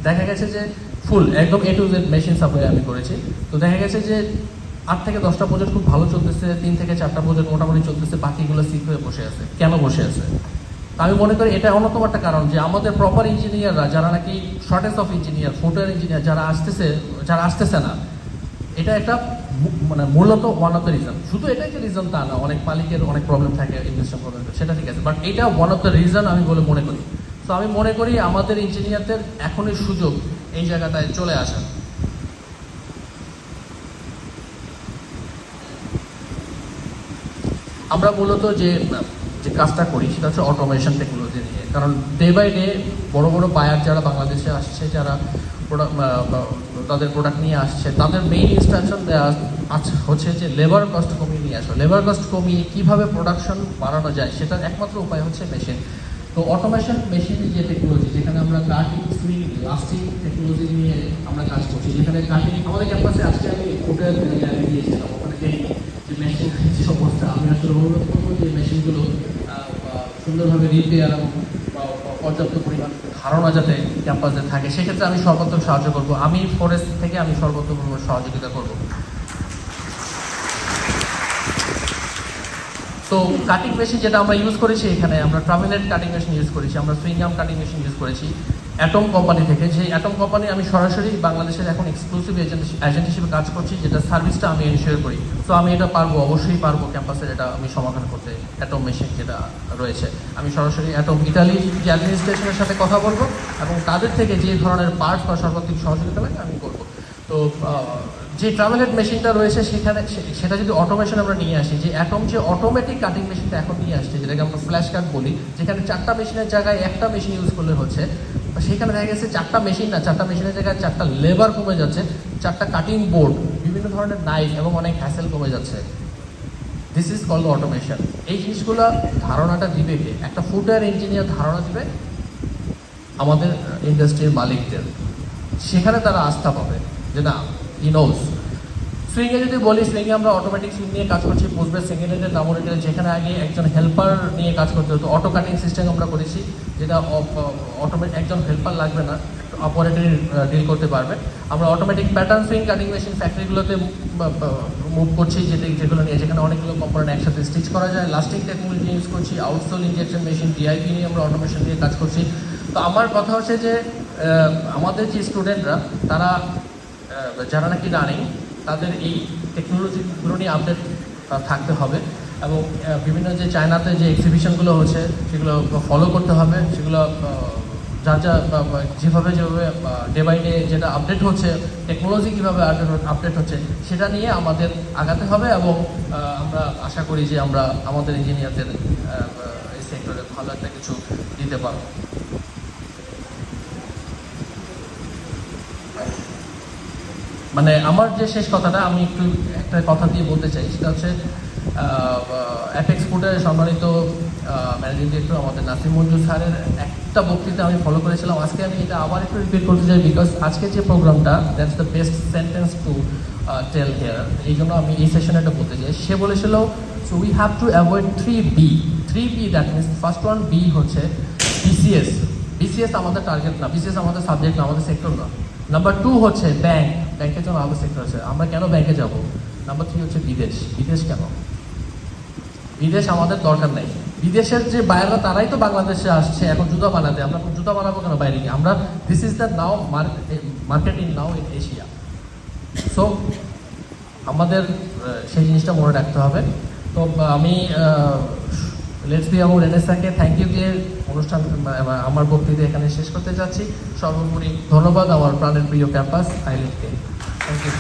দেখা গেছে যে ফুল একদম A to Z machine supply আমি করেছি। তো দেখা গেছে যে 8 থেকে 10টা প্রজেক্ট খুব ভালো চলতেছে, 3 থেকে 4টা প্রজেক্ট মোটামুটি চলতেছে, বাকিগুলো সিক হয়ে বসে আছে। কেন বসে আছে? আমি মনে করি এটা অন্যতম একটা কারণ যে আমাদের প্রপার ইঞ্জিনিয়াররা, যারা নাকি shortage of engineer, footwear engineer যারা আসতেছে না, এটা একটা মানে মূলত ওয়ান অফ দ্য রিজন। শুধু এটাই যে রিজন তা না, অনেক মালিকের অনেক প্রবলেম থাকে, ইনভেস্টমেন্ট প্রবলেম, সেটা ঠিক আছে, বাট এটা ওয়ান অফ দ্য রিজন আমি বলে মনে করি। তো আমি মনে করি আমাদের ইঞ্জিনিয়ারদের এখনই সুযোগ এই জায়গাটায় চলে আসা। আমরা মূলত যে কাজটা করি সেটা হচ্ছে অটোমেশন টেকনোলজি নিয়ে। কারণ ডে বাই ডে বড় বড় বায়ার যারা বাংলাদেশে আসছে, যারা তাদের প্রোডাক্ট নিয়ে আসছে, তাদের মেইন ইনস্ট্রাকশন দেওয়া হচ্ছে যে লেবার কস্ট কমিয়ে নিয়ে আসো। লেবার কস্ট কমিয়ে কীভাবে প্রোডাকশন বাড়ানো যায় সেটার একমাত্র উপায় হচ্ছে মেশিন। তো অটোমেশন মেশিনের যে টেকনোলজি, যেখানে আমরা কাটিং, সুইং, লাস্টিং টেকনোলজি নিয়ে আমরা কাজ করছি, যেখানে কাটিং আমাদের ক্যাম্পাসে আজকে আমি ফুটের গ্যালারি দিয়েছিলাম, ওখানে যে মেশিন যে অবস্থা, আমি আসলে অনুরোধ করবো যে মেশিনগুলো সুন্দরভাবে রিপেয়ার এবং পর্যাপ্ত পরিমাণ ধারণা যাতে ক্যাম্পাসে থাকে, সেক্ষেত্রে আমি সর্বাত্মক সাহায্য করব। আমি ফরেস্ট থেকে আমি সর্বাত্মক সহযোগিতা করব। তো কাটিং মেশিন যেটা আমরা ইউজ করেছি, এখানে আমরা ট্রাভেলেট কাটিং মেশিন ইউজ করেছি, আমরা সুইংগাম কাটিং মেশিন ইউজ করেছি অ্যাটম কোম্পানি থেকে। যে অ্যাটম কোম্পানি আমি সরাসরি বাংলাদেশের এখন এক্সক্লুসিভ এজেন্ট হিসেবে কাজ করছি, যেটা সার্ভিসটা আমি এনশিওর করি। তো আমি এটা পারবো, অবশ্যই পারবো ক্যাম্পাসের এটা আমি সমাধান করতে। অ্যাটম মেশিন যেটা রয়েছে, আমি সরাসরি অ্যাটম ইটালি যে অ্যাডমিনিস্ট্রেশনের সাথে কথা বলবো এবং তাদের থেকে যে ধরনের পার্টস বা সর্বাধিক সহযোগিতা লাগে আমি করবো। তো যে ট্রাভেলেট মেশিনটা রয়েছে সেটা যদি অটোমেশন আমরা নিয়ে আসি, যে অ্যাটম যে অটোমেটিক কাটিং মেশিনটা এখন নিয়ে আসছে, যেটাকে আমরা ফ্ল্যাশ কাট বলি, যেখানে 4টা মেশিনের জায়গায় একটা মেশিন ইউজ করলে হচ্ছে, সেখানে দেখা গেছে 4টা মেশিন না, 4টা মেশিনের জায়গায় 4টা লেবার কমে যাচ্ছে, 4টা কাটিং বোর্ড, বিভিন্ন ধরনের নাইফ এবং অনেক হ্যাসেল কমে যাচ্ছে। This is called automation. এই জিনিসগুলো ধারণাটা দিবে কে? একটা ফুটওয়্যার ইঞ্জিনিয়ার ধারণা দিবে আমাদের ইন্ডাস্ট্রির মালিকদের, সেখানে তারা আস্থা পাবে যে না, হি নোজ। সুইংয়ে যদি বলি, সুইংয়ে আমরা অটোমেটিক সুইং নিয়ে কাজ করছি, পোস্টবেস সেকেন্ডের নামোরেটের, যেখানে আগে একজন হেল্পার নিয়ে কাজ করতে হতো, অটো কাটিং সিস্টেম আমরা করেছি, যেটা অটোমেটিক একজন হেল্পার লাগবে না, অপারেটর ডিল করতে পারবে। আমরা automatic pattern sewing cutting machine ফ্যাক্টরিগুলোতে মুভ করছি, যেগুলো নিয়ে, যেখানে অনেকগুলো কম্পোনেন্ট একসাথে স্টিচ করা যায়। লাস্টিং টেকনোলজি ইউজ করছি, আউটসোল ইনজেকশন মেশিন, ডিআইপি নিয়ে আমরা অটোমেশন নিয়ে কাজ করছি। তো আমার কথা হচ্ছে যে আমাদের যে স্টুডেন্টরা, তারা যারা নাকি রানিং, তাদের এই টেকনোলজিগুলো নিয়ে আপডেট থাকতে হবে এবং বিভিন্ন যে চায়নাতে যে এক্সিবিশনগুলো হচ্ছে সেগুলো ফলো করতে হবে, সেগুলো যেভাবে ডে বাই ডে যেটা আপডেট হচ্ছে, টেকনোলজি কীভাবে আপডেট হচ্ছে, সেটা নিয়ে আমাদের আগাতে হবে। এবং আমরা আশা করি যে আমরা আমাদের ইঞ্জিনিয়ারদের এই সেক্টরে ভালো একটা কিছু দিতে পারবো। মানে আমার যে শেষ কথাটা, আমি একটু একটা কথা দিয়ে বলতে চাই, সেটা হচ্ছে অ্যাপেক্স ফুডের সম্মানিত ম্যানেজিং ডিরেক্টর আমাদের নাসিম মঞ্জুর স্যারের একটা বক্তৃতা আমি ফলো করেছিলাম। আজকে আমি এটা আবার একটু রিপিট করতে চাই, বিকজ আজকে যে প্রোগ্রামটা, that's the best sentence to tell here. এই জন্য আমি এই সেশনে এটা বলতে চাই। সে বলেছিল, so we have to avoid 3B। That means first one, B হচ্ছে বিসিএস। বিসিএস আমাদের টার্গেট না, বিসিএস আমাদের সাবজেক্ট না, আমাদের সেক্টর না। নাম্বার 2 হচ্ছে ব্যাংকের জন্য আমাদের সেক্টর আছে, আমরা কেন ব্যাংকে যাব। নাম্বার 3 হচ্ছে বিদেশ কেন? বিদেশ আমাদের দরকার নেই। বিদেশের যে বায়াররা, তারাই তো বাংলাদেশে আসছে এখন জুতা বানাতে, আমরা জুতা বানাবো কেন বাইরে গিয়ে? আমরা this is the now market in now in Asia. So আমাদের সেই জিনিসটা মনে রাখতে হবে। তো আমি লেটসবি এবং রেনেসাকে থ্যাংক ইউ দিয়ে অনুষ্ঠান আমার বক্তৃতা এখানে শেষ করতে যাচ্ছি। সর্বোপরি ধন্যবাদ আমার প্রাণের প্রিয় ক্যাম্পাস আইলেটকে। Thank you.